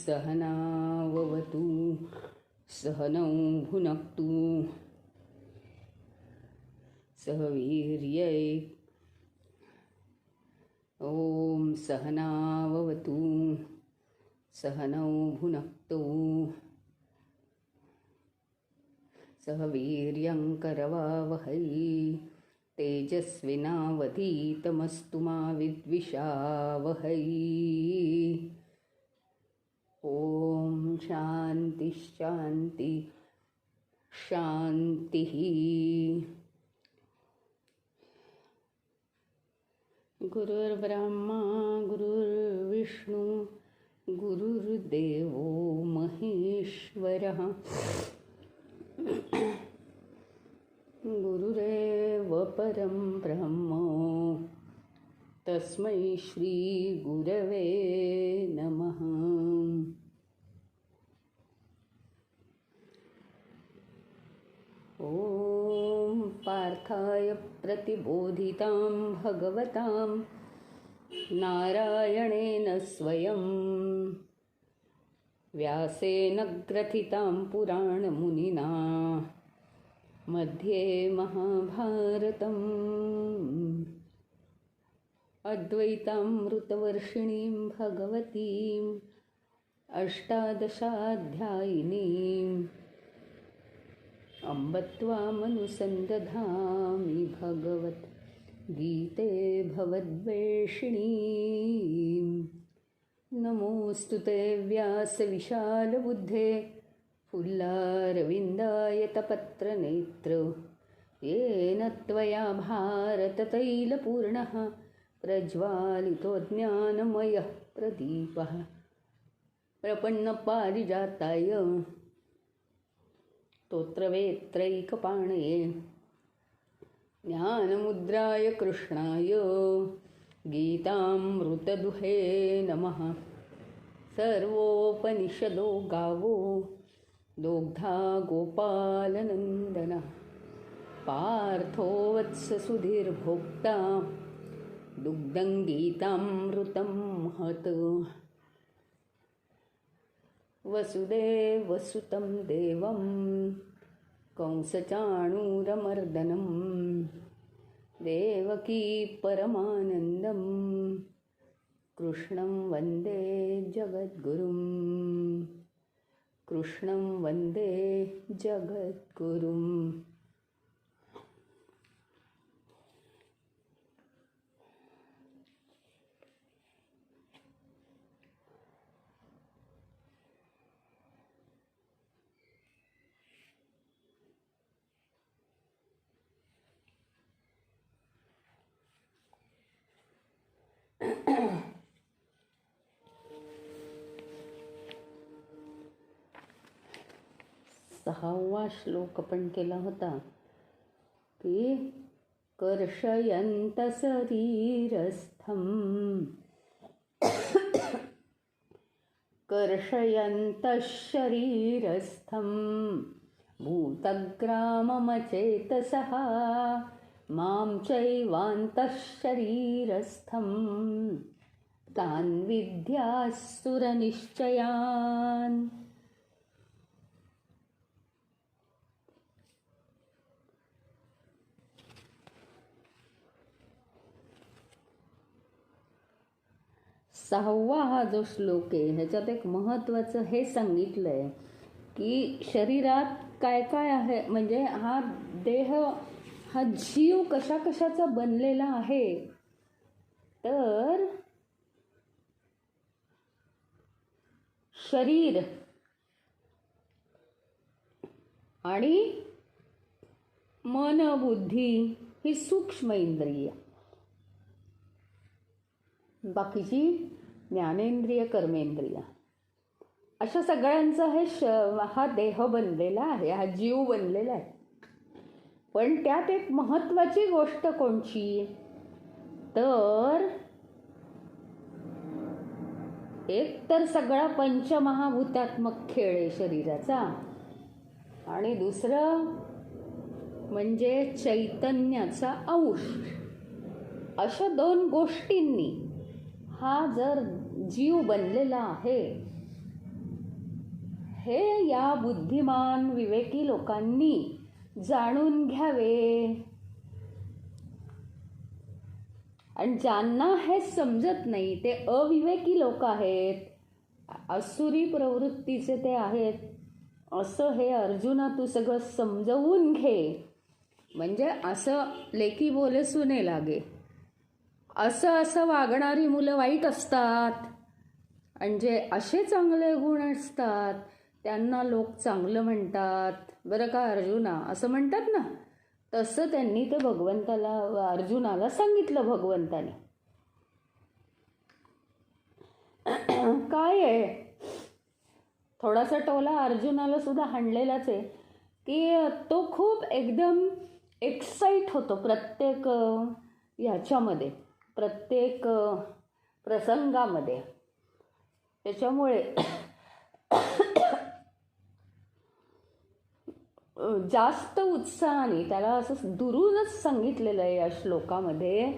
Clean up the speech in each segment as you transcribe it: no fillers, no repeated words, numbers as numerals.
सहनाववतु सहनौ भुनक्तु सह वीर्यै ॐ सहनाववतु सहनौ भुनक्तु सह वीर्यं करवावहै तेजस्विनावधीतमस्तु मा विद्विषावहै। ॐ शान्ति शान्ति शान्तिः। गुरुर्ब्रह्मा गुरुर्विष्णु गुरुर्देवो महेश्वरः गुरुरेव परं ब्रह्म तस्मै श्री गुरवे नमः। ॐ पार्थाय प्रतिबोधितां भगवतां नारायणेन स्वयं व्यासेन ग्रथितां पुराणमुनिना मध्ये महाभारतम् अद्वैतामृतवर्षिणीं भगवतीम् अष्टादशाध्यायिनीम् अम्ब त्वामनुसन्दधामि भगवद्गीते भवद्वेषिणीम्। नमोऽस्तु ते व्यासविशालबुद्धे फुल्लारविन्दायतपत्रनेत्र येन त्वया भारततैलपूर्णः प्रज्वालितो ज्ञानमयः प्रदीपः प्रपन्नपारिजाताय स्तोत्रवेत्रैकपाणये ज्ञानमुद्राय कृष्णाय गीतामृतदुहे नमः। सर्वोपनिषदो गावो दोग्धा गोपालनन्दनः पार्थो वत्ससुधीर्भोक्ता दुग्धं गीतामृतं महत्। वसुदेवसुतं देवं कंसचाणूरमर्दनं देवकी परमानन्दं कृष्णं वन्दे जगद्गुरुं कृष्णं वन्दे जगद्गुरुं। सहावा श्लोक आपण केला होता की कर्षयन्त शरीरस्थं कर्षयन्त शरीरस्थं भूतग्राममचेतसः मां चैवान्तः शरीरस्थं तान् विद्यासुरनिश्चयान्। सहावा हा जो श्लोक आहे ह्याच्यात एक महत्त्वाचं हे सांगितलं आहे की शरीरात काय काय आहे, म्हणजे हा देह हा जीव कशा कशाचा बनलेला आहे. तर शरीर आणि मन बुद्धी ही सूक्ष्म इंद्रिय, बाकीची ज्ञानेंद्रिय कर्मेंद्रिय, अशा सगळ्यांचा हा देह बनलेला आहे, हा जीव बनलेला आहे. पण त्यात एक महत्त्वाची गोष्ट कोणची, तर एक तर सगळा पंचमहाभूतात्मक खेळ आहे शरीराचा, आणि दुसरं म्हणजे चैतन्याचा अंश. अशा दोन गोष्टींनी हा जर जीव बनलेला आहे हे या बुद्धिमान विवेकी लोकांनी जाणून घ्यावे. आणि ज्यांना हे समजत नाही ते अविवेकी लोक आहेत, असुरी प्रवृत्तीचे ते आहेत, असं हे अर्जुना तू सगळं समजवून घे. म्हणजे असं लेकी बोले सुने लागे, असं वागणारी मुलं वाईट असतात आणि जे असे चांगले गुण असतात त्यांना लोक चांगलं म्हणतात बरं का अर्जुना, असं म्हणतात ना. तसं त्यांनी ते भगवंताला, अर्जुनाला सांगितलं भगवंताने. काय आहे, थोडासा टोला अर्जुनाला सुद्धा हाणलेलाच आहे की तो खूप एकदम एक्साईट होतो प्रत्येक ह्याच्यामध्ये, प्रत्येक प्रसंगामध्ये. त्याच्यामुळे जास्त उत्साहाने त्याला असं दुरूनच सांगितलेलं आहे या श्लोकामध्ये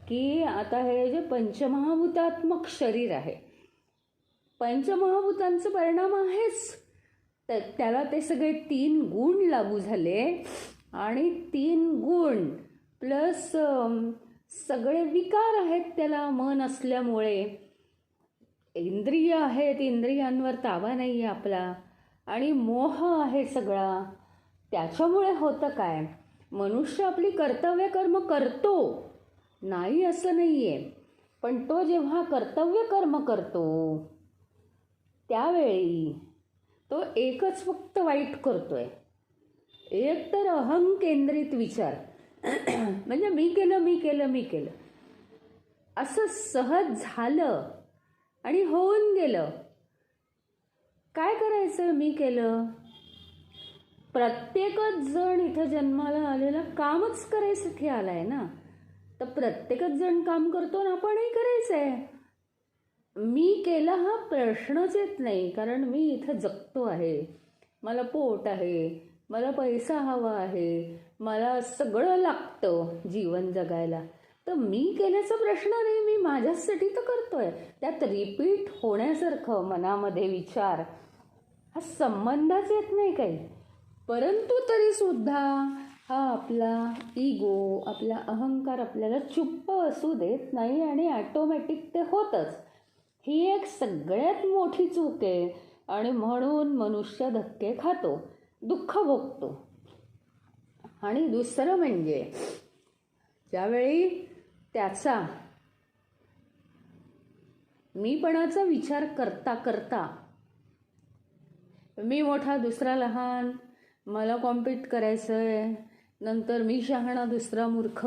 की आता हे जे पंचमहाभूतात्मक शरीर आहे, पंचमहाभूतांचं परिणाम आहेच, त्याला ते सगळे 3 गुण लागू झाले आणि 3 गुण प्लस सगळे विकार आहेत त्याला मन असल्यामुळे. इंद्रिय आहेत, इंद्रियांवर ताबा नाही आहे आपला, आणि मोह आहे सगळा. त्याच्यामुळे होतं काय, मनुष्य आपली कर्तव्य कर्म करतो, नाही असं नाही आहे, पण तो जेव्हा कर्तव्य कर्म करतो त्यावेळी तो एकच फक्त वाईट करतोय. एक तर अहंकेंद्रित विचार, म्हणजे मी केलं असं सहज झालं आणि होऊन गेलं. काय करायचं, मी केलं. प्रत्येकच जण इथं जन्माला आलेला कामच करायसाठी आलाय ना, तर प्रत्येकच जण काम करतो ना, आपणही करायचंय. मी केला हा प्रश्नच येत नाही, कारण मी इथं जगतो आहे, मला पोट आहे, मला पैसा हवा आहे, मला सगळं लागतं जीवन जगायला, तर मी केल्याचा प्रश्न नाही, मी माझ्यासाठी तर करतोय. त्यात रिपीट होण्यासारखं मनामध्ये विचार हा संबंधच येत नाही काही. परंतु तरीसुद्धा हा आपला इगो, आपला अहंकार आपल्याला चुप्प असू देत नाही आणि ॲटोमॅटिक ते होतच. ही एक सगळ्यात मोठी चूक आहे आणि म्हणून मनुष्य धक्के खातो, दुःख भोगतो. आणि दुसरं म्हणजे ज्यावेळी त्याचा मीपणाचा विचार करता करता, मी मोठा दुसरा लहान, मला कॉम्पीट करायचं आहे, नंतर मी शहाणा दुसरा मूर्ख,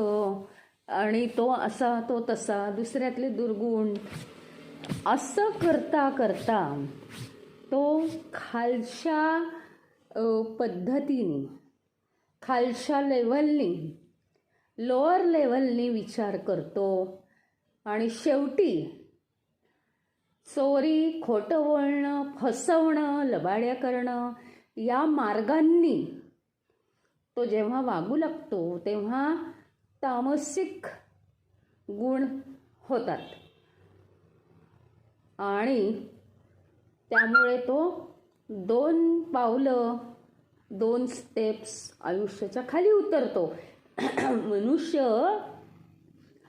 आणि तो असा तो तसा, दुसऱ्यातले दुर्गुण, असं करता करता तो खालच्या पद्धतीने, खालच्या लेव्हलनी, लोअर लेव्हलनी विचार करतो आणि शेवटी चोरी, खोटं बोलणं, फसवणं, लबाड्या करणं या मार्गांनी तो जेव्हा वागू लागतो तेव्हा तामसिक गुण होतात आणि त्यामुळे तो 2 पावलं 2 स्टेप्स आयुष्याच्या खाली उतरतो. मनुष्य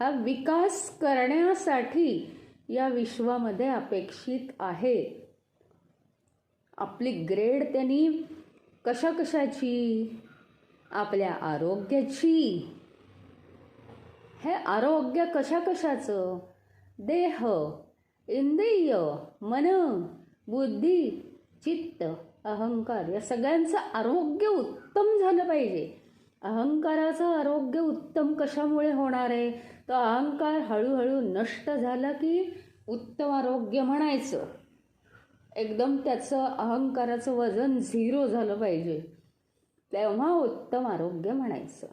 हा विकास करण्यासाठी या विश्वामध्ये अपेक्षित आहे. आपली ग्रेड त्यांनी कशाची, आपल्या आरोग्याची. हे आरोग्य कशाचं, देह, इंद्रिय, मन, बुद्धी, चित्त, अहंकार, या सगळ्यांचं आरोग्य उत्तम झालं पाहिजे. अहंकाराचं आरोग्य उत्तम कशामुळे होणार आहे, तर अहंकार हळूहळू नष्ट झाला की उत्तम आरोग्य म्हणायचं. एकदम त्याचं अहंकाराचं वजन 0 झालं पाहिजे, तेव्हा उत्तम आरोग्य म्हणायचं.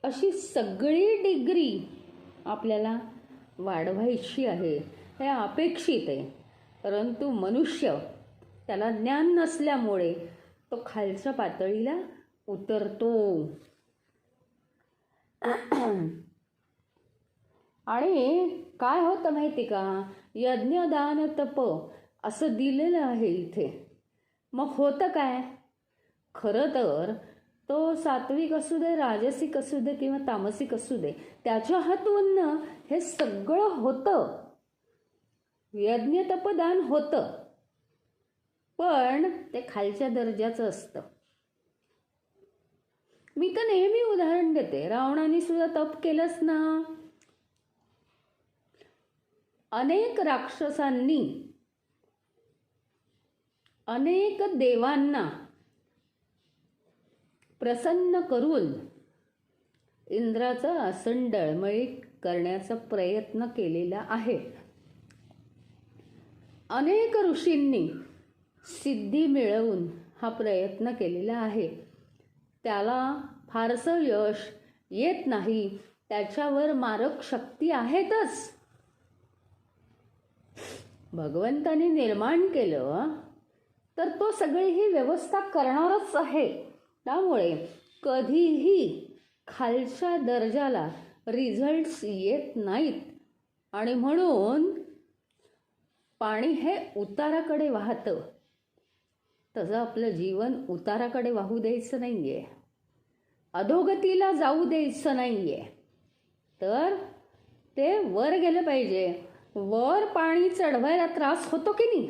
अशी सगळी डिग्री आपल्याला वाढवायची आहे, हे अपेक्षित आहे. परंतु मनुष्य त्याला ज्ञान नसल्यामुळे तो खालच्या पातळीला उतरतो. आणि काय होतं माहिती का, यज्ञ दान तप असं दिलेलं आहे इथे. मग होतं काय? खरं तर तो सात्विक असू दे, राजसिक असू दे किंवा तामसिक असू दे, त्याच्या हातून हे सगळं होतं. यज्ञ तपदान होतं, पण ते खालच्या दर्जाचं असतं. मी तर नेहमी उदाहरण देते, रावणाने सुद्धा तप केलंच ना. अनेक राक्षसांनी अनेक देवांना प्रसन्न करून इंद्राचं आसन डळमळीत करण्याचा प्रयत्न केलेला आहे. अनेक ऋषींनी सिद्धी मिळवून हा प्रयत्न केलेला आहे. त्याला फारसं यश येत नाही. त्याच्यावर मारक शक्ती आहेतच. भगवंताने निर्माण केलं तर तो सगळी ही व्यवस्था करणारच आहे. त्यामुळे कधीही खालच्या दर्जाला रिझल्ट्स येत नाहीत. आणि म्हणून पाणी हे उताराकडे वाहतं. तसं आपलं जीवन उताराकडे वाहू द्यायचं नाही आहे, अधोगतीला जाऊ द्यायचं नाही आहे, तर ते वर गेलं पाहिजे. वर पाणी चढवायला त्रास होतो की नाही,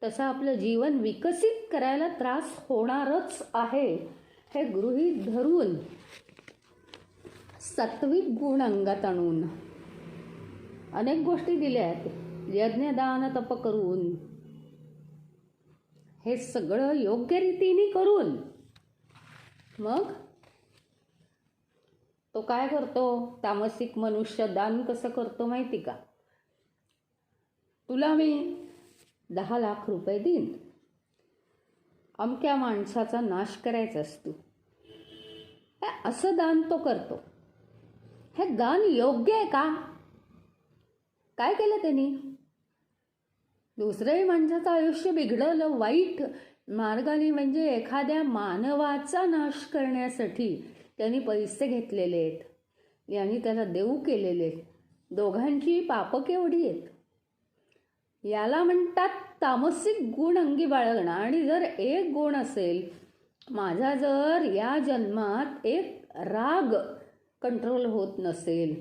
तसं आपलं जीवन विकसित करायला त्रास होणारच आहे. हे गृहीत धरून सात्विक गुण अंगात आणून अनेक गोष्टी दिल्या आहेत. यज्ञदान तप करून हे सगळं योग्य रीतीने करून मग तो काय करतो? तामसिक मनुष्य दान कसं करतो माहिती का? तुला मी 10 लाख रुपये देईन, अमक्या माणसाचा नाश करायचा असतो, असं दान तो करतो. हे दान योग्य आहे का? काय केलं त्यांनी? दुसऱ्याही माणसाचं आयुष्य बिघडवलं वाईट मार्गाने. म्हणजे एखाद्या मानवाचा नाश करण्यासाठी त्यांनी पैसे घेतलेले आहेत, यांनी त्याला देऊ केलेले आहेत. दोघांची पापं केवढी आहेत? याला म्हणतात तामसिक गुण अंगी बाळगणं. आणि जर एक गुण असेल, माझा जर या जन्मात एक राग कंट्रोल होत नसेल,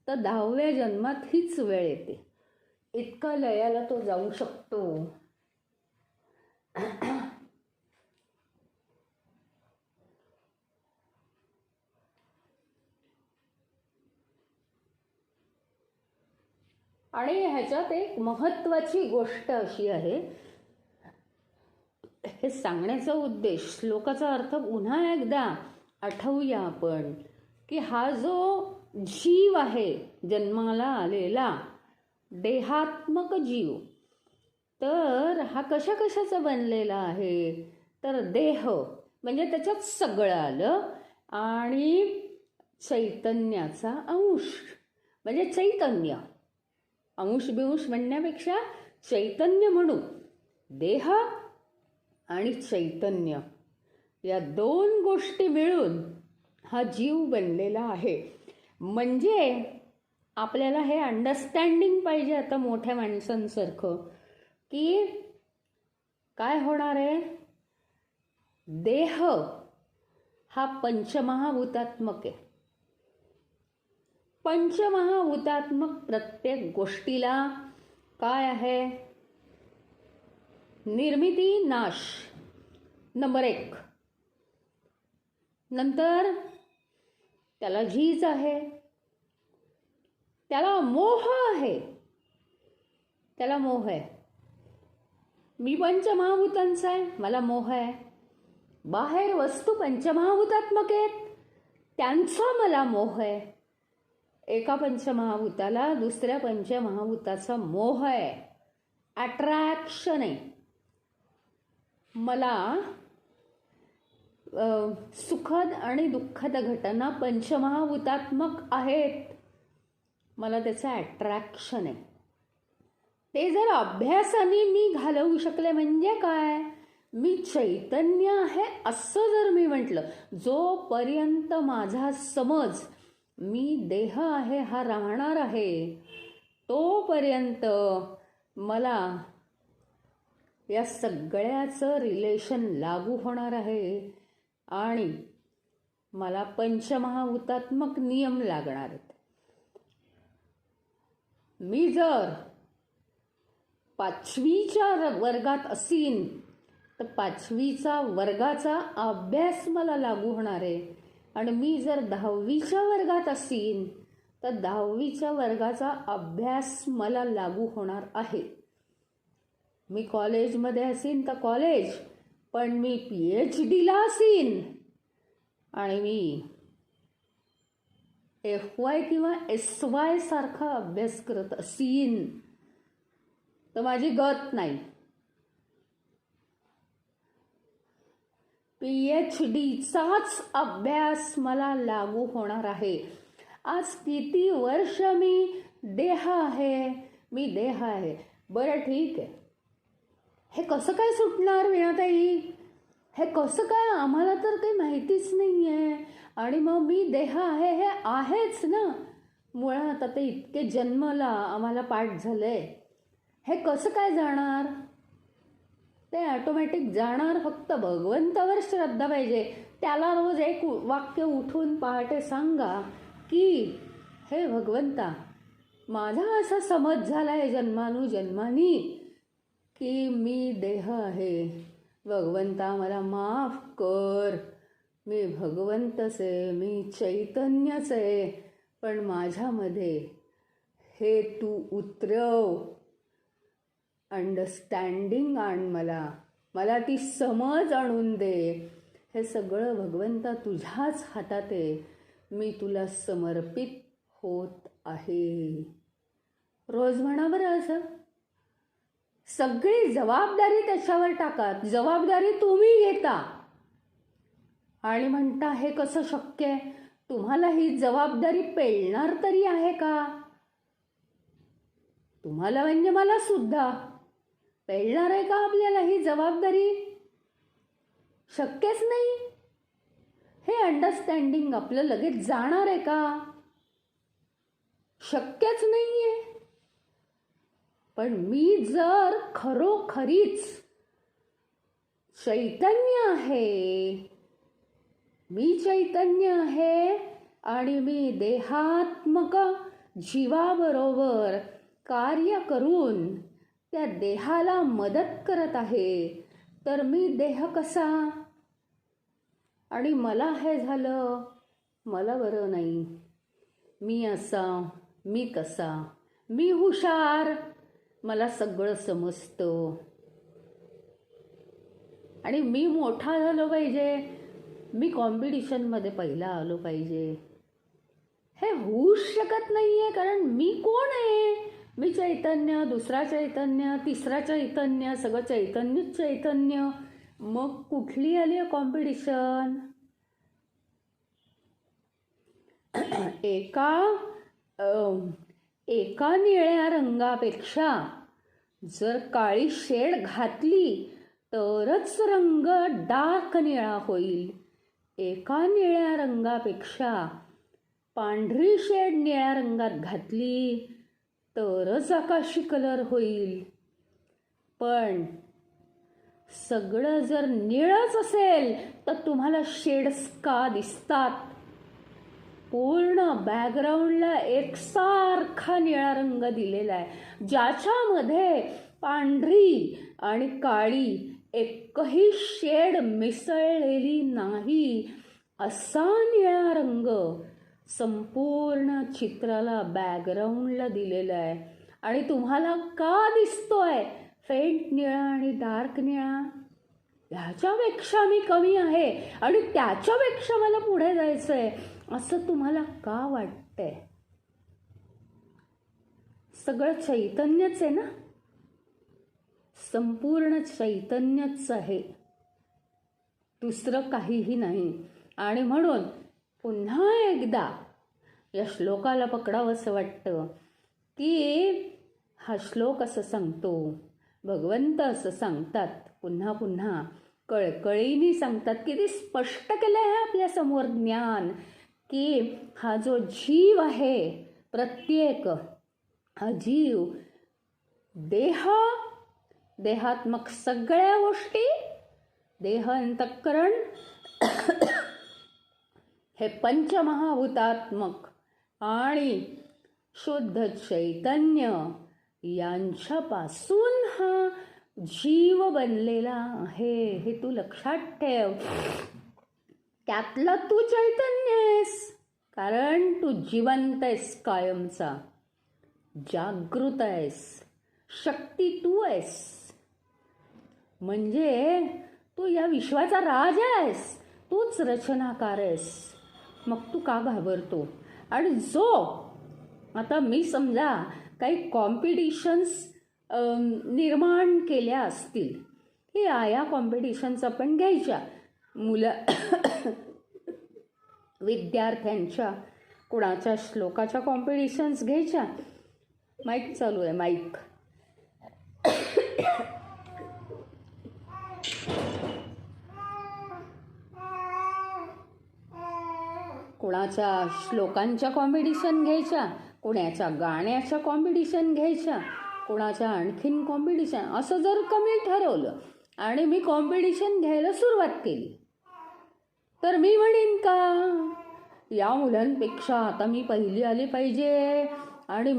तर 10व्या जन्मात हीच वेळ येते. इतका लयाला तो जाऊ शकतो. आणि ह्याच्यात एक महत्त्वाची गोष्ट अशी आहे, हे सांगण्याचा उद्देश, श्लोकाचा अर्थ पुन्हा एकदा आठवूया आपण, की हा जो जीव आहे जन्माला आलेला देहात्मक जीव, तर हा कशा कशाचा बनलेला आहे? तर देह म्हणजे त्याच्यात सगळं आलं, आणि चैतन्याचा अंश म्हणजे चैतन्य. अंश बिंश म्हणण्यापेक्षा चैतन्य म्हणू. देह आणि चैतन्य या 2 गोष्टी मिळून हा जीव बनलेला आहे. म्हणजे आपल्याला हे अंडरस्टँडिंग पाहिजे आता मोठ्या माणसांसारखं, की काय होणार आहे? देह हा पंचमहाभूतात्मक आहे. पंचमहाभूतात्मक प्रत्येक गोष्टीला काय आहे? निर्मिती, नाश नंबर 1. नंतर त्याला झीज आहे, त्याला मोह आहे. त्याला मोह आहे. मी पंचमहाभूतांचा आहे, मला मोह आहे. बाहेर वस्तू पंचमहाभूतात्मक आहेत, त्यांचा मला मोह आहे. एका पंचमहाभूताला दुसऱ्या पंचमहाभूताचा मोह आहे, अट्रॅक्शन आहे. मला सुखद आणि दुःखद घटना पंचमहाभूतात्मक आहेत, मला त्याचं अट्रॅक्शन आहे. ते जर अभ्यासाने मी घालवू शकले म्हणजे काय? मी चैतन्य आहे असं जर मी म्हटलं, जोपर्यंत माझा समज मी देह आहे हा राहणार आहे, तोपर्यंत मला या सगळ्याचं रिलेशन लागू होणार आहे आणि मला पंचमहाभूतात्मक नियम लागणार आहेत. मी जर 5वीच्या वर्गात असीन तर 5वीचा वर्गाचा अभ्यास मला लागू होणार आहे आणि मी जर 10वीच्या वर्गात असीन तर 10वीच्या वर्गाचा अभ्यास मला लागू होणार आहे. मी कॉलेजमध्ये असीन तर कॉलेज, पण मी PhDला असीन आणि मी FY किंवा SY सारखा अभ्यास करत असीन तर माझी गत नाही. PhDचाच अभ्यास मला लागू होणार आहे. आज किती वर्ष मी देह आहे, मी देह आहे. बरं ठीक आहे, हे कसं काय सुटणार वीणाताई? हे कसं काय? आम्हाला तर काही माहितीच नाही आहे. आणि मग मी देह आहे हे आहेच ना मुळात. आता इतके जन्मला आम्हाला पाठ झालंय, हे कसं काय जाणार? ते ऑटोमॅटिक जाणार. फक्त भगवंतावर श्रद्धा पाहिजे. त्याला रोज एक वाक्य उठून पहाटे सांगा की हे भगवंता, माझा असा समज झाला आहे जन्मानुजन्मानी की मी देह आहे. भगवंता मला माफ कर. मी भगवंतच आहे, मी चैतन्यच आहे, पण माझ्यामध्ये हे तू उतरव. अंडरस्टँडिंग आण मला ती समज आणून दे. हे सगळं भगवंता तुझ्याच हातात आहे. मी तुला समर्पित होत आहे. रोज म्हणा बरं असं. सगळी जबाबदारी त्याच्यावर टाका. जबाबदारी तुम्ही घेता आणि म्हणता हे कसं शक्य आहे? तुम्हाला ही जबाबदारी पेलणार तरी आहे का? तुम्हाला म्हणजे मला सुद्धा पेलणार आहे का आपल्याला ही जबाबदारी? शक्यच नाही. हे अंडरस्टँडिंग आपलं लगेच जाणार आहे का? शक्यच नाहीये. पण मी जर खरोखरीच चैतन्य आहे, मी चैतन्य आहे आणि मी देहात्मक जीवाबरोबर कार्य करून त्या देहाला मदत करत आहे, तर मी देह कसा? आणि मला हे झालं, मला बरं नाही, मी असा, मी तसा, मी हुशार, मला सगळं समजतं आणि मी मोठा झालो पाहिजे, मी कॉम्पिटिशनमध्ये पहिला आलो पाहिजे. हे होऊच शकत नाही आहे. कारण मी कोण आहे? मी चैतन्य, दुसरा चैतन्य, तिसरा चैतन्य, सगळं चैतन्यच चैतन्य. मग कुठली आली आहे कॉम्पिटिशन? एका निळ्या रंगापेक्षा जर काळी शेड घातली तरच रंग डार्क निळा होईल. एका निळ्या रंगापेक्षा पांढरी शेड निळ्या रंगात घातली तरच आकाशी कलर होईल. पण सगळं जर निळच असेल तर तुम्हाला शेड्स का दिसतात? पूर्ण बॅकग्राऊंडला एकसारखा निळा रंग दिलेला आहे, ज्याच्यामध्ये पांढरी आणि काळी एकही शेड मिसळलेली नाही. असा निळा रंग संपूर्ण चित्राला, बॅकग्राऊंडला दिलेला आहे. आणि तुम्हाला का दिसतोय फेंट निळा आणि डार्क निळा? ह्याच्यापेक्षा मी कमी आहे आणि त्याच्यापेक्षा मला पुढे जायचं आहे असं तुम्हाला का वाटतंय? सगळं चैतन्यच आहे ना, संपूर्ण चैतन्यच आहे, दुसरं काहीही नाही. आणि म्हणून पुन्हा एकदा या श्लोकाला पकडावं असं वाटतं की हा श्लोक असं सांगतो, भगवंत असं सांगतात, पुन्हा पुन्हा कळकळीने सांगतात, किती स्पष्ट केलं आहे आपल्यासमोर ज्ञान, की हा जो जीव आहे प्रत्येक, हा जीव देहात्मक सगळ्या गोष्टी, देह अंतःकरण हे पंचमहाभूतात्मक आणि शुद्ध चैतन्य यांच्यापासून हा जीव बनलेला आहे. हे तू लक्षात ठेव. त्यातला तू चैतन्य आहेस, कारण तू जिवंत आहेस, कायमचा जागृत आहेस, शक्ती तू आहेस. म्हणजे तू या विश्वाचा राजा आहेस, तूच रचनाकार आहेस. मग तू का घाबरतो? आणि जो आता मी समजा काही कॉम्पिटिशन्स निर्माण केल्या असतील, की या कॉम्पिटिशन्स आपण घ्यायच्या, विद्यार्थ्यांच्या कुणाच्या श्लोकाच्या कॉम्पिटिशन्स घ्यायच्या. माईक चालू आहे, माईक. कुणाच्या श्लोकांच्या कॉम्पिटिशन घ्यायच्या, कुणाच्या गाण्याच्या कॉम्पिटिशन घ्यायच्या, कुणाच्या आणखीन कॉम्पिटिशन. असं जर कमी ठरवलं आणि मी कॉम्पिटिशन घ्यायला सुरुवात केली, तर मी म्हणेन का या मुलांपेक्षा आता मी पहिली आली पाहिजे आणि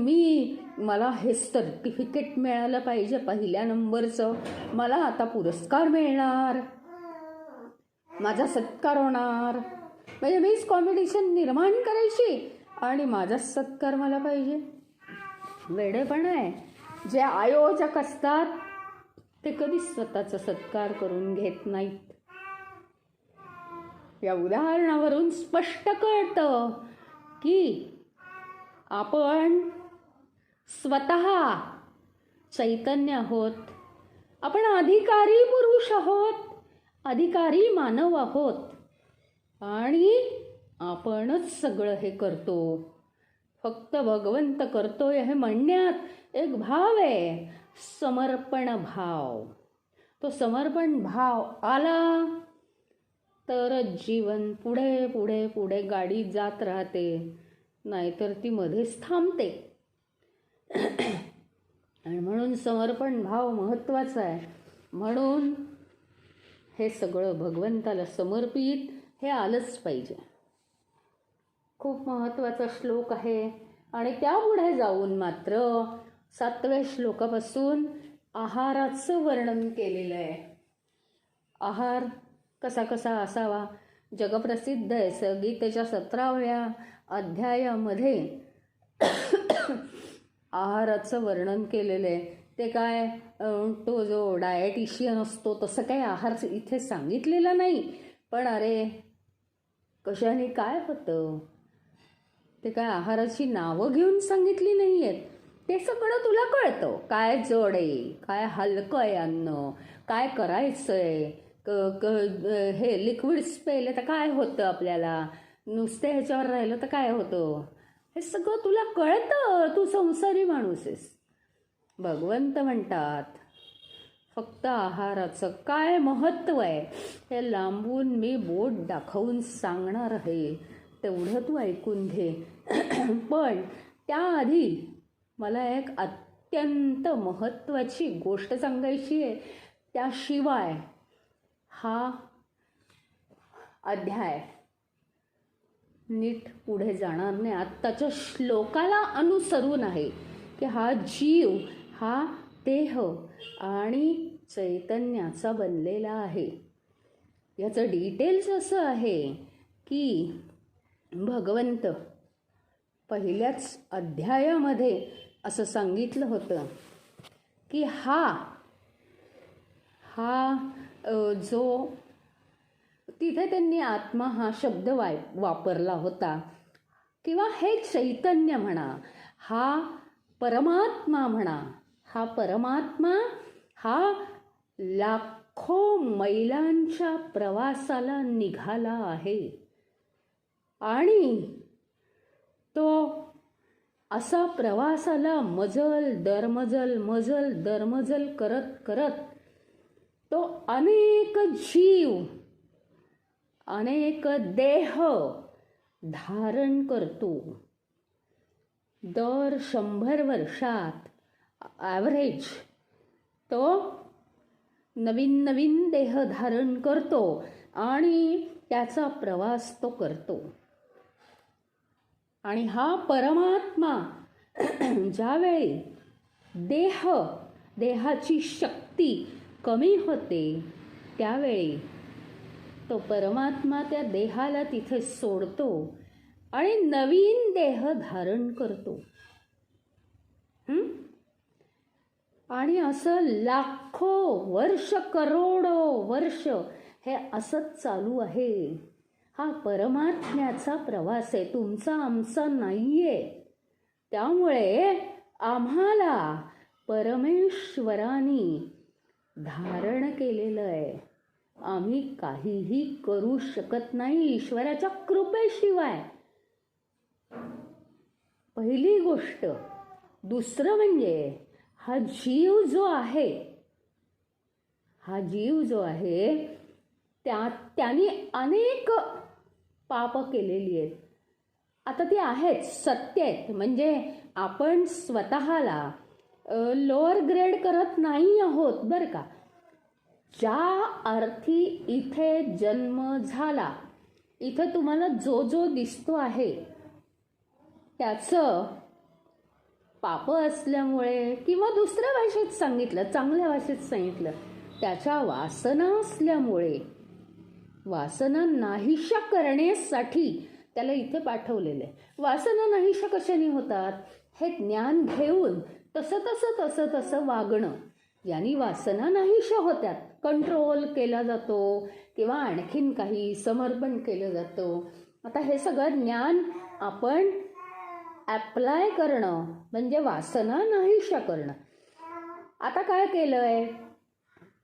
मला हे सर्टिफिकेट मिळालं पाहिजे पहिल्या नंबरचं, मला आता पुरस्कार मिळणार, माझा सत्कार होणार. म्हणजे मीच कॉम्पिटिशन निर्माण करायची आणि माझाच सत्कार मला पाहिजे. वेडेपणा आहे. जे आयोजक असतात ते कधीच स्वतःचा सत्कार करून घेत नाहीत. या उदाहरणावरून स्पष्ट कळतं की आपण स्वतः चैतन्य आहोत, आपण अधिकारी पुरुष आहोत, अधिकारी मानव आहोत आणि आपणच सगळं हे करतो. फक्त भगवंत करतोय हे म्हणण्यात एक भाव आहे, समर्पण भाव. तो समर्पण भाव आला तर जीवन पुढे पुढे पुढे गाडी जात राहते, नाहीतर ती मध्येच थांबते. आणि म्हणून समर्पण भाव महत्त्वाचा आहे. म्हणून हे सगळं भगवंताला समर्पित हे आलंच पाहिजे. खूप महत्त्वाचा श्लोक आहे. आणि त्यापुढे जाऊन मात्र 7व्या श्लोकापासून आहाराचं वर्णन केलेलं आहे. आहार कसा कसा असावा जगप्रसिद्ध आहे. गीतेच्या 17व्या अध्यायामध्ये आहाराचं वर्णन केलेलं आहे. ते काय, तो जो डायटिशियन असतो तसं काही आहार इथे सांगितलेला नाही, पण अरे कशाने काय होतं ते काय आहाराची नावं घेऊन सांगितली नाही आहेत. ते सगळं तुला कळतं. काय जड आहे, काय हलकं आहे अन्न, काय करायचं आहे, हे लिक्विड्स प्यायले तर काय होतं आपल्याला, नुसते ह्याच्यावर राहिलं तर काय होतं, हे सगळं तुला कळतं. तू संसारी माणूस आहेस. भगवंत म्हणतात फक्त आहाराचं काय महत्त्व आहे हे लांबून मी बोट दाखवून सांगणार आहे, तेवढं तू ऐकून घे. पण त्याआधी मला एक अत्यंत महत्त्वाची गोष्ट सांगायची आहे. त्याशिवाय हा अध्याय नीट पुढे जाणार नाही. आत्ताच्या श्लोकाला अनुसरून आहे की हा जीव हा देह आणि चैतन्याचा बनलेला आहे. याचं डिटेल्स असं आहे की भगवंत पहिल्याच अध्यायामध्ये असं सांगितलं होतं की जो तिथे त्यांनी आत्मा हा शब्द वापरला होता, किंवा हे चैतन्य म्हणा, हा परमात्मा म्हणा, हा परमात्मा हा लाखो मैलांच्या प्रवासाला निघाला आहे. आणि तो असा प्रवासाला मजल दरमजल करत करत तो अनेक जीव, अनेक देह धारण करतो. दर 100 वर्षात ॲव्हरेज तो नवीन नवीन देह धारण करतो आणि त्याचा प्रवास तो करतो. आणि हा परमात्मा ज्यावेळी देहाची शक्ती कमी होते त्यावेळी तो परमात्मा त्या देहाला तिथे सोडतो आणि नवीन देह धारण करतो. आणि असं लाखो वर्ष, करोडो वर्ष हे असंच चालू आहे. हा परमात्म्याचा प्रवास आहे, तुमचा आमचा नाहीये. त्यामुळे आम्हाला परमेश्वराने धारण केलेलं आहे. आम्ही काहीही करू शकत नाही ईश्वराच्या कृपेशिवाय. पहिली गोष्ट. दुसरं म्हणजे हा जीव जो आहे त्याने अनेक पाप केलेली आहेत. आता ती आहेत, सत्य आहेत. म्हणजे आपण स्वतःला लोअर ग्रेड करत नाही आहोत बरं का. ज्या अर्थी इथे जन्म झाला, इथे तुम्हाला जो दिसतो आहे त्याचं पाप असल्यामुळे किंवा दुसऱ्या भाषेत सांगितलं, चांगल्या भाषेत सांगितलं, त्याच्या वासना असल्यामुळे, वासना नाहीशा करण्यासाठी त्याला इथे पाठवलेलं आहे. वासना नाहीशा कशाने होतात? हे ज्ञान घेऊन तसं वागणं यांनी वासना नाहीशा होतात. कंट्रोल केला जातो किंवा आणखीन काही समर्पण केलं जातं. आता हे सगळं ज्ञान आपण ॲप्लाय करणं म्हणजे वासना नाहीशा करणं. आता काय केलंय?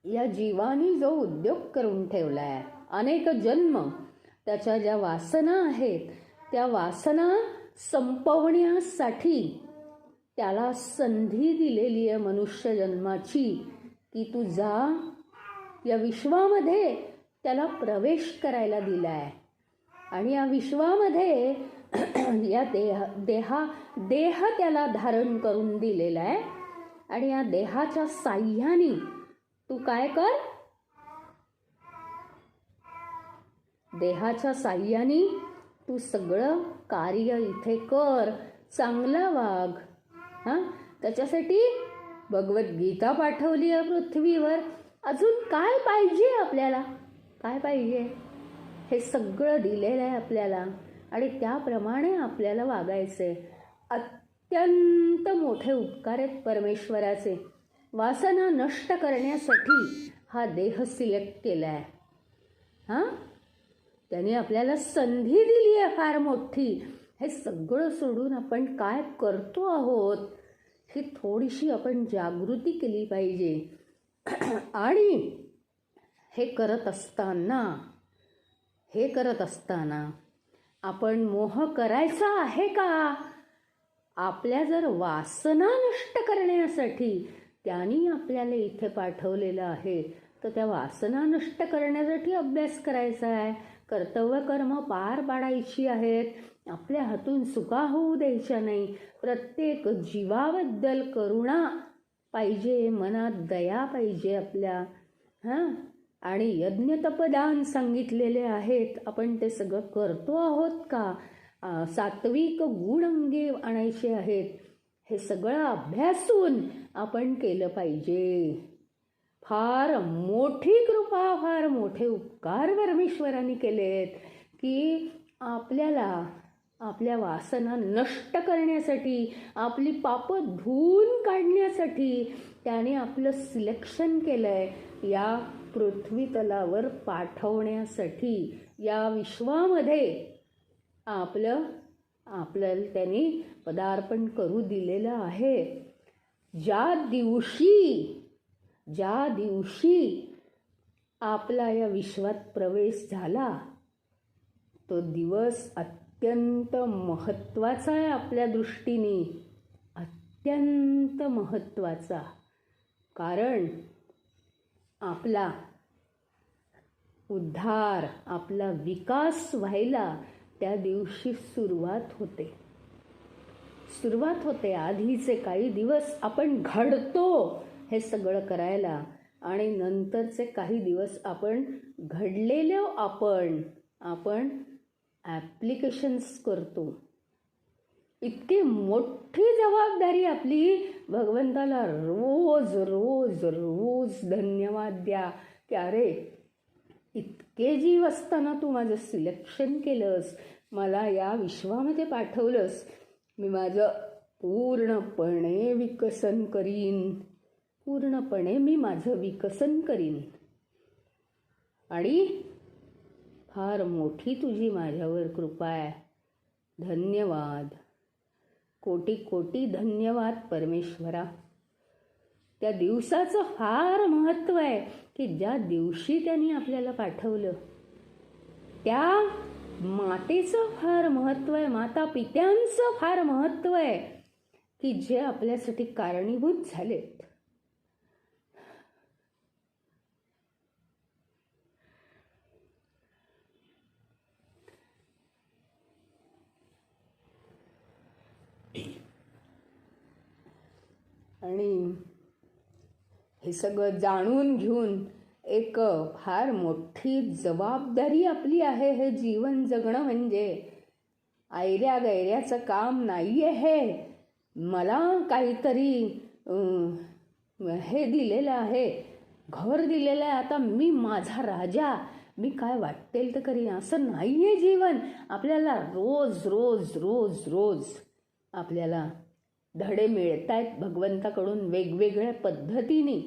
या जीवानी जो उद्योग करून ठेवलाय, अनेक जन्म, त्याच्या ज्या वासना आहेत त्या वासना संपवण्यासाठी त्याला संधी दिलेली आहे मनुष्य जन्माची, की तू जा या विश्वामध्ये. त्याला प्रवेश करायला दिलाय आणि या विश्वामध्ये या देह त्याला धारण करून दिलेला आहे. आणि या देहाच्या साह्याने तू काय कर? देहाच्या साह्याने तू सगळं कार्य इथे कर, चांगला वाग. त्याच्यासाठी भगवद्गीता पाठवली आहे पृथ्वीवर. अजून काय पाहिजे आपल्याला? काय पाहिजे? हे सगळं दिलेलं आहे आपल्याला आणि त्याप्रमाणे आपल्याला वागायचंय. अत्यंत मोठे उपकार आहेत परमेश्वराचे. वासना नष्ट करण्यासाठी हा देह सिलेक्ट केला आहे. त्याने आपल्याला संधी दिली आहे फार मोठी. हे सगळं सोडून आपण काय करतो आहोत ही थोडीशी आपण जागृती केली पाहिजे. आणि हे करत असताना आपण मोह करायचा आहे का? आपल्या जर वासना नष्ट करण्यासाठी त्यांनी आपल्याला इथे पाठवलेलं आहे, तर त्या वासना नष्ट करण्यासाठी अभ्यास करायचा आहे. कर्तव्य कर्म पार पाडायची आहेत. आपल्या हातून चुका होऊ द्यायच्या नाही. प्रत्येक जीवाबद्दल करुणा पाहिजे, मनात दया पाहिजे आपल्या. आणि यज्ञ तपदान सांगितलेले आहेत, आपण ते सगळं करतो आहोत का? सात्विक गुण अंगी आणायचे आहेत. हे सगळं अभ्यासून आपण केलं पाहिजे. फार मोठी कृपा, फार मोठे उपकार परमेश्वराने केलेत की आपल्याला आपल्या वासना नष्ट करण्यासाठी, आपली पापं धुवून काढण्यासाठी त्याने आपलं सिलेक्शन केलंय. या पृथ्वी तलावर पाठवण्यासाठी, या विश्वामध्ये आपल्याला त्यांनी पदार्पण करू दिलेलं आहे. ज्या दिवशी आपला या विश्वात प्रवेश झाला तो दिवस अत्यंत महत्त्वाचा आहे आपल्या दृष्टीने, अत्यंत महत्त्वाचा. कारण आपला उद्धार, आपला विकास व्हायला त्या दिवशी सुरुवात होते. सुरुवात होते. आधीचे काही दिवस आपण घडतो हे सगळं करायला, आणि नंतरचे काही दिवस आपण घडलेले आपण ॲप्लिकेशन्स करतो. इतकी मोठी जबाबदारी आपली. भगवंताला रोज रोज रोज धन्यवाद द्या की अरे इतके जीव असताना तू माझं सिलेक्शन केलंस, मला या विश्वामध्ये पाठवलंस, मी माझं पूर्णपणे विकसन करीन, पूर्णपणे मी माझं विकसन करीन. आणि फार मोठी तुझी माझ्यावर कृपा आहे. धन्यवाद, कोटी कोटी धन्यवाद परमेश्वरा. त्या दिवसाचं फार महत्त्व आहे की ज्या दिवशी त्यांनी आपल्याला पाठवलं. त्या मातेचं फार महत्त्व आहे, माता पित्यांचं फार महत्त्व आहे की जे आपल्यासाठी कारणीभूत झालेत. आणि हे सगळं जाणून घेऊन एक फार मोठी जबाबदारी आपली आहे. हे जीवन जगणं म्हणजे ऐऱ्या गैऱ्याचं काम नाही आहे. मला काहीतरी हे दिलेलं आहे, घर दिलेलं आहे, आता मी माझा राजा, मी काय वाटेल तर करीन, असं नाही आहे जीवन. आपल्याला रोज रोज रोज रोज आपल्याला धडे मिळत आहेत भगवंताकडून वेगवेगळ्या पद्धतीने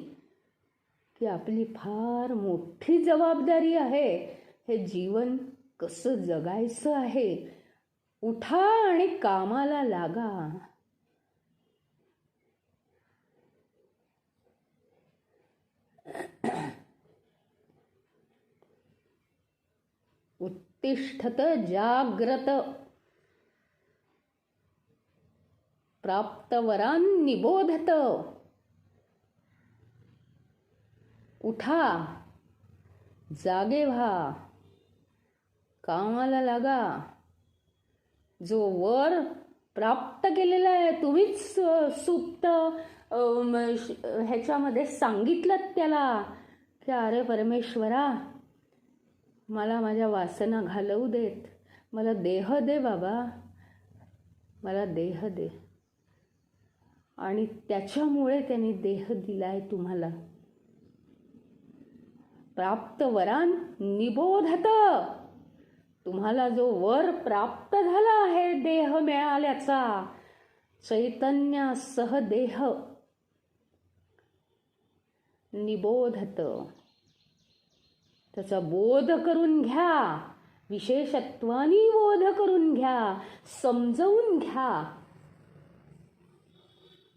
की आपली फार मोठी जबाबदारी आहे हे जीवन कसं जगायचं आहे. उठा आणि कामाला लागा. उत्तिष्ठत जाग्रत प्राप्तवरान निबोधत. उठा, जागे व्हा, कामाला लागा. जो वर प्राप्त केलेला आहे तुम्हीच सुप्त ह्याच्यामध्ये सांगितलं त्याला की अरे परमेश्वरा, मला माझ्या वासना घालवू देत, मला देह दे बाबा, मला देह दे. आणि त्याच्यामुळे त्यांनी देह दिलाय तुम्हाला. प्राप्त वरान निबोधत. तुम्हाला जो वर प्राप्त झाला आहे देह मिळाल्याचा, चैतन्यासह देह, निबोधत, त्याचा बोध करून घ्या, विशेषत्वानी बोध करून घ्या, समजवून घ्या.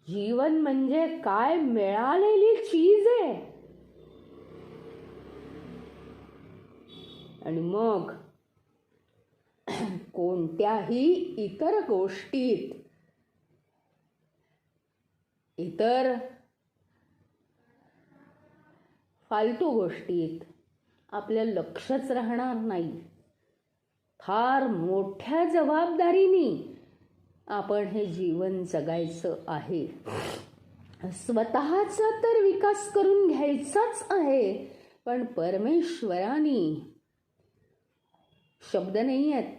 जीवन म्हणजे काय मिळालेली चीज आहे. आणि मग कोणत्याही इतर गोष्टीत, इतर फालतू गोष्टीत आपलं लक्षच राहणार नाही. फार मोठ्या जबाबदारीने आपण हे जीवन जगायचं आहे. स्वतःचा तर विकास करून घ्यायचाच आहे, पण परमेश्वराने शब्द नाही आहेत.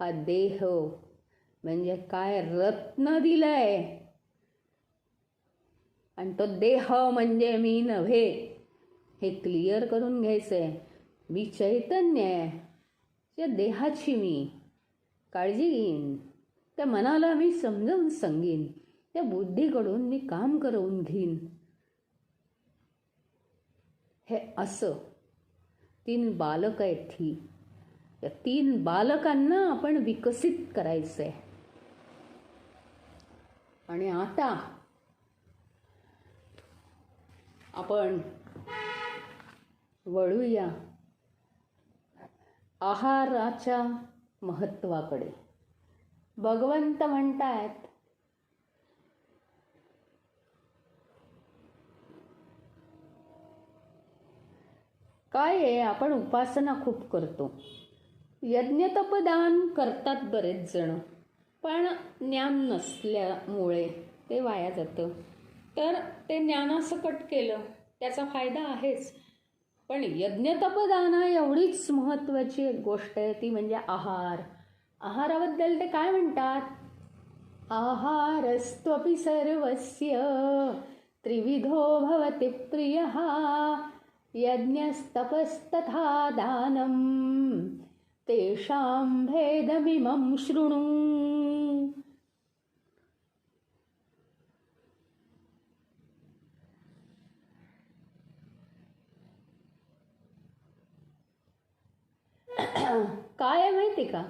हा देह म्हणजे काय रत्न दिलंय, आणि तो देह म्हणजे मी नव्हे हे क्लिअर करून घ्यायचंय. मी चैतन्य आहे, त्या देहाची मी काळजी घेईन, त्या मनाला मी समजावून सांगेन, त्या बुद्धीकडून मी काम करवून घेईन. हे असं 3 बालक आहेत ही. या 3 बालकांना आपण विकसित करायचं आहे. आणि आता आपण वळूया आहाराच्या महत्वाकडे. भगवंत म्हणतायत काय आहे, आपण उपासना खूप करतो, यज्ञतपदान करतात बरेच जण, पण ज्ञान नसल्यामुळे ते वाया जातं. तर ते ज्ञानासकट केलं त्याचा फायदा आहेच. पण यज्ञतपदाना एवढीच महत्त्वाची एक गोष्ट आहे ती म्हणजे आहार. आहाराबद्दल ते काय म्हणतात? आहारस्त्वपि सर्वस्य त्रिविधो भवति प्रियः यज्ञस्तपस्तथा दानं तेषां भेदमिमं शृणु. काय आहे माहिती का?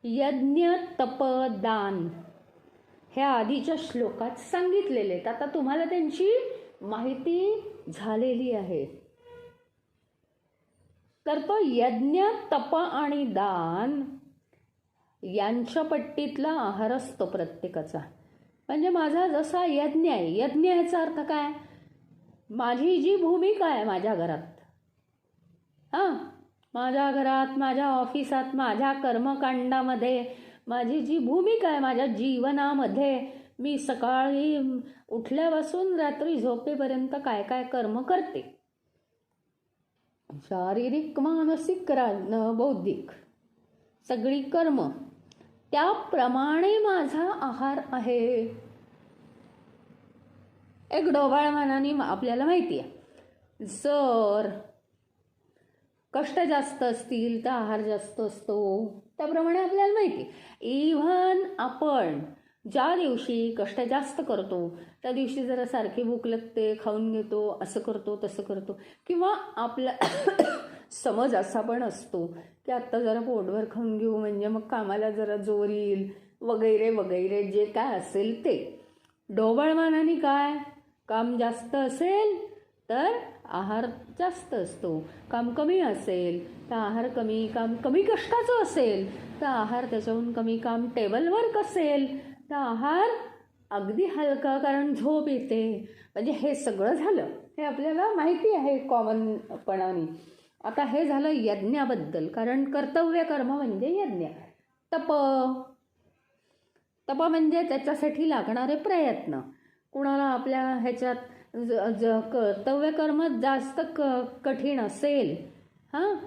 यज्ञ तप दान हे आधीच्या श्लोकात सांगितलेले आहेत. आता तुम्हाला त्यांची माहिती झालेली आहे. तर तो यज्ञ तप आणि दान यांच्या पट्टीतला आहार असतो प्रत्येकाचा. म्हणजे माझा जसा यज्ञ आहे, यज्ञ याचा अर्थ काय? माझी जी भूमिका आहे माझ्या घरात, माझ्या घरात, माझ्या ऑफिसात, माझ्या कर्मकांडामध्ये माझी जी भूमिका आहे माझ्या जीवनामध्ये, मी सकाळी उठल्यापासून रात्री झोपेपर्यंत काय काय कर्म करते, शारीरिक, मानसिक, बौद्धिक सगळी कर्म, त्याप्रमाणे माझा आहार आहे. एक ढोबळमानाने आपल्याला माहिती आहे, जर कष्ट जास्त असतील तर आहार जास्त असतो. त्याप्रमाणे आपल्याला माहिती आहे. इव्हन आपण ज्या दिवशी कष्ट जास्त करतो त्या दिवशी जरा सारखी भूक लागते, खाऊन घेतो, असं करतो तसं करतो. किंवा आपला समज असा पण असतो की आत्ता जरा पोटभर खाऊन घेऊ म्हणजे मग कामाला जरा जोर येईल वगैरे वगैरे, जे काय असेल ते. ढोबळमानाने काय, काम जास्त असेल तर आहार जास्त असतो, काम कमी असेल तर आहार कमी, काम कमी कष्टाचं असेल तर आहार त्याच्याहून कमी, काम टेबल वर्क असेल तर आहार अगदी हलका, कारण झोप येते. म्हणजे हे सगळं झालं, हे आपल्याला माहिती आहे कॉमनपणाने. आता हे झालं यज्ञाबद्दल, कारण कर्तव्य कर्म म्हणजे यज्ञ. तप, तप म्हणजे त्याच्यासाठी लागणारे प्रयत्न. कुणाला आपल्या ह्याच्यात कर्तव्य कर्म जास्त कठीण असेल,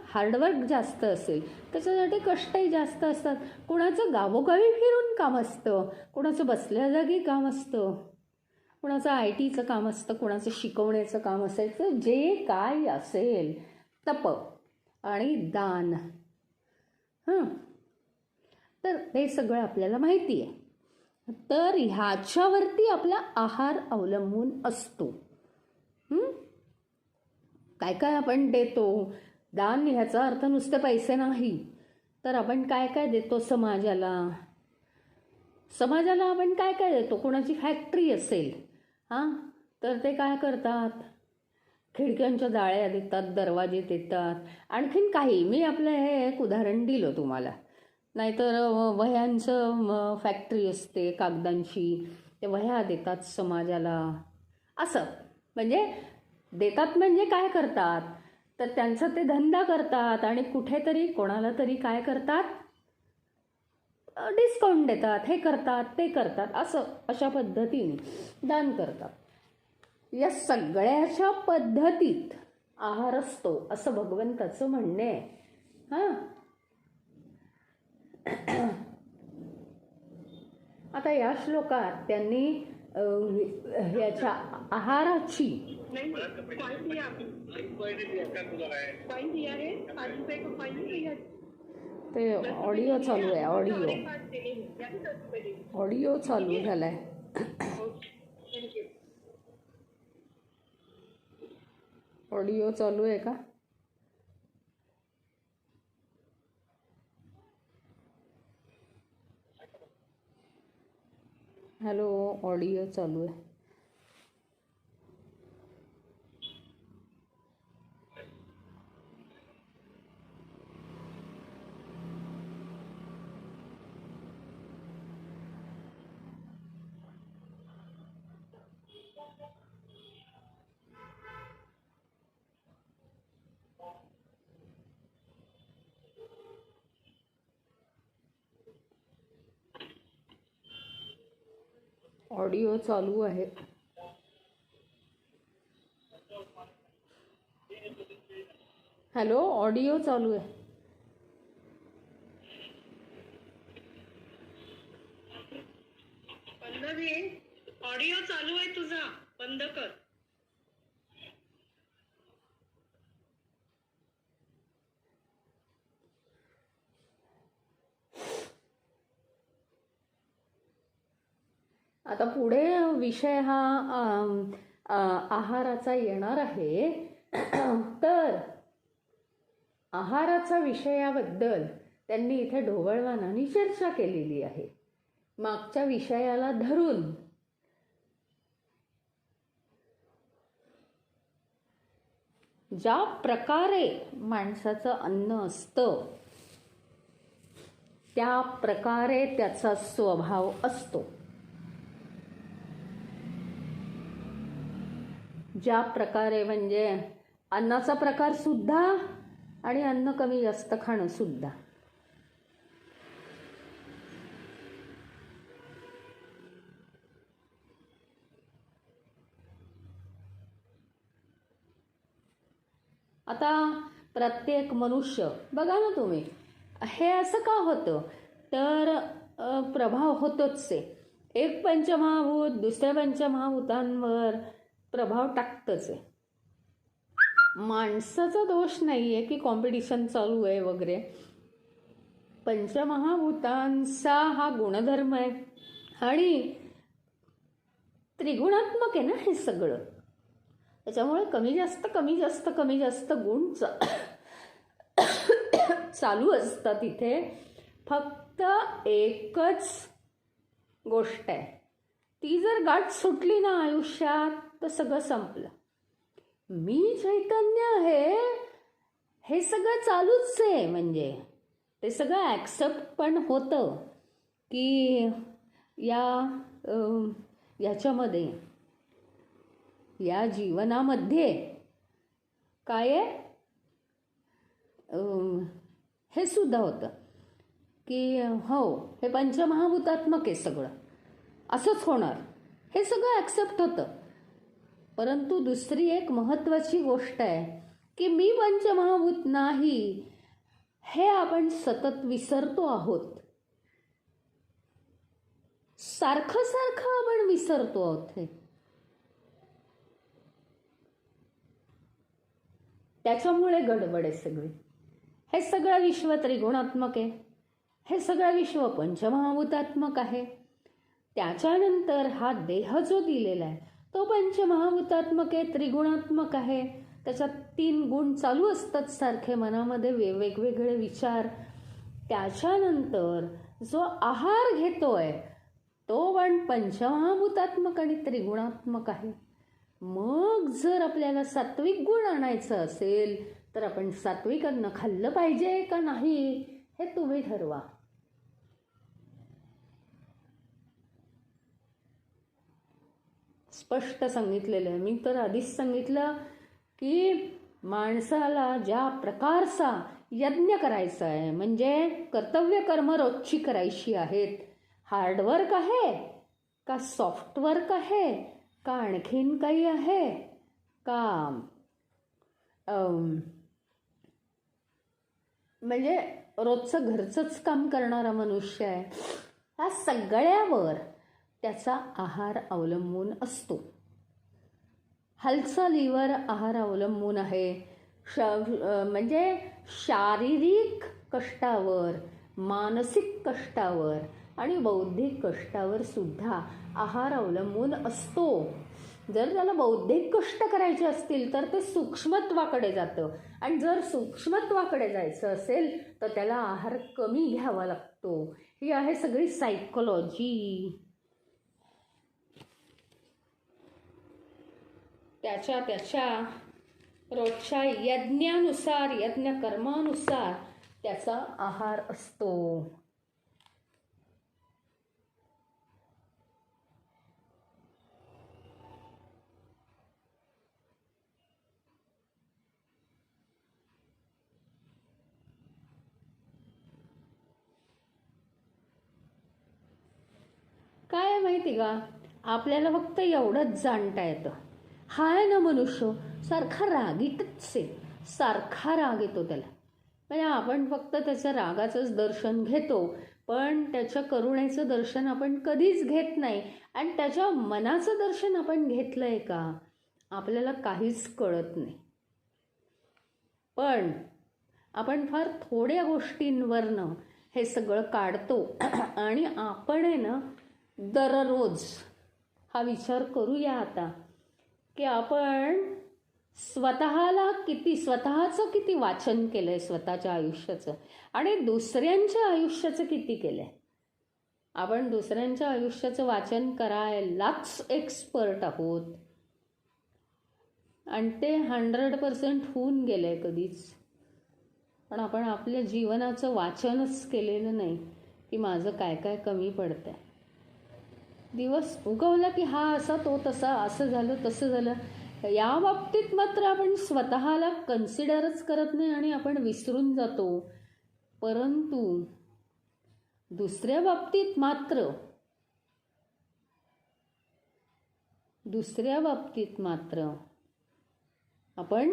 हार्डवर्क जास्त असेल, त्याच्यासाठी कष्टही जास्त असतात. कुणाचं गावोगावी फिरून काम असतं, कुणाचं बसल्या जागी काम असतं, कुणाचं IT चं काम असतं, कुणाचं शिकवण्याचं काम असायचं, जे काय असेल. तप आणि दान, तर हे सगळं आपल्याला माहिती आहे. तर ह्याच्यावरती आपला आहार अवलंबून असतो. काय काय आपण देतो. दान ह्याचा अर्थ नुसते पैसे नाही, तर आपण काय काय देतो समाजाला. समाजाला आपण काय काय देतो. कोणाची फॅक्टरी असेल तर ते काय करतात, खिडक्यांच्या जाळ्या देतात, दरवाजे देतात, आणखीन काही. मी आपलं हे एक उदाहरण दिलं तुम्हाला. नाहीतर वह्यांचं फॅक्टरी असते कागदांची, ते वह्या देतात समाजाला. असं म्हणजे देतात म्हणजे काय करतात, तर त्यांचं ते धंदा करतात आणि कुठेतरी कोणाला तरी काय करतात, डिस्काउंट देतात, हे करतात ते करतात, असं अशा पद्धतीने दान करतात. या सगळ्याच्या पद्धतीत आहार असतो असं भगवंताचं म्हणणे आहे. आता या श्लोकात त्यांनी याच्या आहाराची ते ऑडिओ चालू आहे, ऑडिओ चालू झालाय. ऑडिओ चालू आहे का? हॅलो, ऑडिओ चालू आहे. ऑडिओ चालू आहे. हॅलो, ऑडिओ चालू आहे. पल्लवी, ऑडिओ चालू आहे तुझा, बंद कर. आता पुढे विषय हा आहाराचा येणार आहे. तर आहाराचा विषयाबद्दल त्यांनी इथे ढोबळमानाने चर्चा केलेली आहे. मागच्या विषयाला धरून ज्या प्रकारे माणसाचं अन्न असतं त्या प्रकारे त्याचा स्वभाव असतो. ज्या प्रकारे म्हणजे अन्नाचा प्रकार सुद्धा आणि अन्न कमी जास्त खाणं सुद्धा. आता प्रत्येक मनुष्य बघा ना तुम्ही, हे असं का होतं तर प्रभाव होतोच आहे. एक पंचमहाभूत दुसऱ्या पंचमहाभूतांवर प्रभाव टाकतच आहे. माणसाचा दोष नाही आहे की कॉम्पिटिशन चालू आहे वगैरे. पंचमहाभूतांचा हा गुणधर्म आहे आणि त्रिगुणात्मक आहे ना हे सगळं. त्याच्यामुळे कमी जास्त कमी जास्त कमी जास्त गुण चालू असतात इथे. फक्त एकच गोष्ट आहे, ती जर गाठ सुटली ना आयुष्यात तर सगळं संपलं. मी चैतन्य आहे हे सगळं चालूच आहे. म्हणजे ते सगळं ॲक्सेप्ट पण होतं की याच्यामध्ये या जीवनामध्ये काय आहे, हे सुद्धा होतं की हो हे पंचमहाभूतात्मक आहे सगळं, असंच होणार, हे सगळं ॲक्सेप्ट होतं. परंतु दुसरी एक महत्त्वाची गोष्ट आहे की मी पंचमहाभूत नाही हे आपण सतत विसरतो आहोत. सारखं सारखं आपण विसरतो आहोत. त्याच्यामुळे गडबड आहे सगळी. हे सगळं विश्व त्रिगुणात्मक आहे, हे सगळं विश्व पंचमहाभूतात्मक आहे. त्याच्यानंतर हा देह जो दिलेला आहे तो पंचमहाभूतात्मक आहे, त्रिगुणात्मक आहे. त्याच्यात 3 गुण चालू असतात सारखे मनामध्ये, वेगवेगळे विचार. त्याच्यानंतर जो आहार घेतोय तो पण पंचमहाभूतात्मक आणि त्रिगुणात्मक आहे. मग जर आपल्याला सात्विक गुण आणायचं असेल तर आपण सात्विक अन्न खाल्लं पाहिजे का नाही हे तुम्ही ठरवा. स्पष्ट सांगितलेलं आहे. मी तर आधीच सांगितलं की माणसाला ज्या प्रकारचा यज्ञ करायचा आहे, म्हणजे कर्तव्य कर्म रोजची करायची आहेत, हार्डवर्क आहे का सॉफ्टवर्क आहे का आणखीन काही आहे का म्हणजे रोजचं घरचंच काम करणारा मनुष्य आहे, ह्या सगळ्यावर त्याचा आहार अवलंबून असतो. हालचालीवर आहार अवलंबून आहे. म्हणजे शारीरिक कष्टावर, मानसिक कष्टावर आणि बौद्धिक कष्टावर सुद्धा आहार अवलंबून असतो. जर त्याला बौद्धिक कष्ट करायचे असतील तर ते सूक्ष्मत्वाकडे जातं, आणि जर सूक्ष्मत्वाकडे जायचं असेल तर त्याला आहार कमी घ्यावा लागतो. ही आहे सगळी सायकोलॉजी. त्याच्या रोजच्या यज्ञानुसार, यज्ञ कर्मानुसार त्याचा आहार असतो. काय माहिती का, आपल्याला फक्त एवढंच जाणता येतं, हा आहे ना मनुष्य सारखा रागीटच आहे, सारखा राग येतो त्याला. म्हणजे आपण फक्त त्याचं रागाचंच दर्शन घेतो, पण त्याच्या करुणेचं दर्शन आपण कधीच घेत नाही. आणि त्याच्या मनाचं दर्शन आपण घेतलं आहे का आपल्याला काहीच कळत नाही. पण आपण फार थोड्या गोष्टींवरनं हे सगळं काढतो. आणि आपण आहे ना दररोज हा विचार करूया आता की आपण स्वतःचं किती वाचन केलं आहे स्वतःच्या आयुष्याचं आणि दुसऱ्यांच्या आयुष्याचं किती केलं आहे. आपण दुसऱ्यांच्या आयुष्याचं वाचन करायलाच एक्सपर्ट आहोत आणि ते 100% होऊन गेलं आहे कधीच. पण आपण आपल्या जीवनाचं वाचनच केलेलं नाही की माझं काय काय कमी पडतंय. दिवस उगवला की हा असा तो तसा, असं झालं तसं झालं, या बाबतीत मात्र आपण स्वतःला कन्सिडरच करत नाही आणि आपण विसरून जातो. परंतु दुसऱ्या बाबतीत मात्र आपण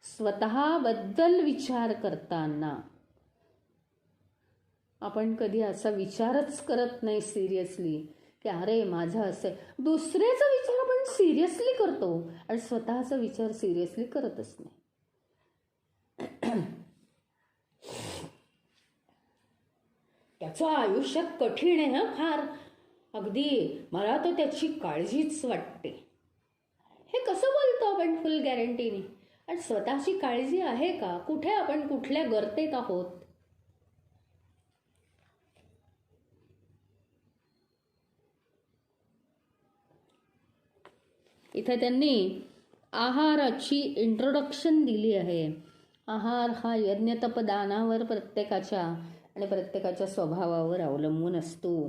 स्वतःबद्दल विचार करताना आपण कधी असा विचारच करत नाही सिरियसली की अरे माझं असं आहे. दुसऱ्याचा विचार आपण सिरियसली करतो आणि स्वतःचा विचार सिरियसली करतच नाही. त्याचं आयुष्यात कठीण आहे ना फार, अगदी मला तर त्याची काळजीच वाटते. हे कसं बोलतो आपण फुल गॅरंटीने? आणि स्वतःची काळजी आहे का? कुठे आपण कुठल्या गर्तेत आहोत? इथे त्यांनी आहाराची इंट्रोडक्शन दिली आहे. आहार हा यज्ञतपदानावर प्रत्येकाच्या आणि प्रत्येकाच्या स्वभावावर अवलंबून असतो.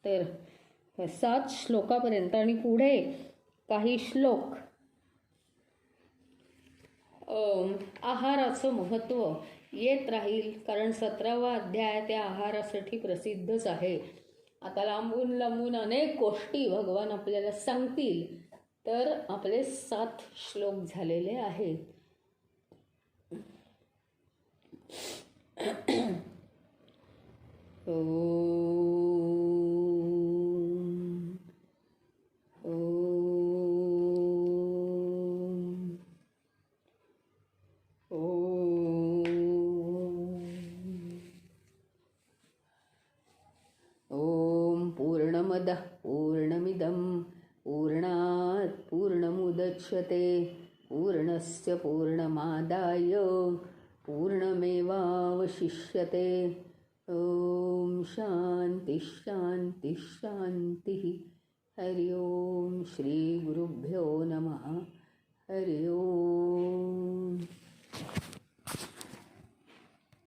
तर 7 श्लोकापर्यंत आणि पुढे काही श्लोक आहाराचं महत्त्व येत राहील, कारण 17वा अध्याय त्या आहारासाठी प्रसिद्धच आहे. आता लांबून लांबून अनेक गोष्टी भगवान आपल्याला सांगतील, तर आपले 7 श्लोक झालेले आहेत. पूर्णमदः पूर्णमिदं पूर्णात् पूर्णमुदच्यते पूर्णस्य पूर्णमादाय पूर्णमेवावशिष्यते. ओम शांति शांति शांति. हरि ओम. श्री गुरुभ्यो नमः. हरि ओम.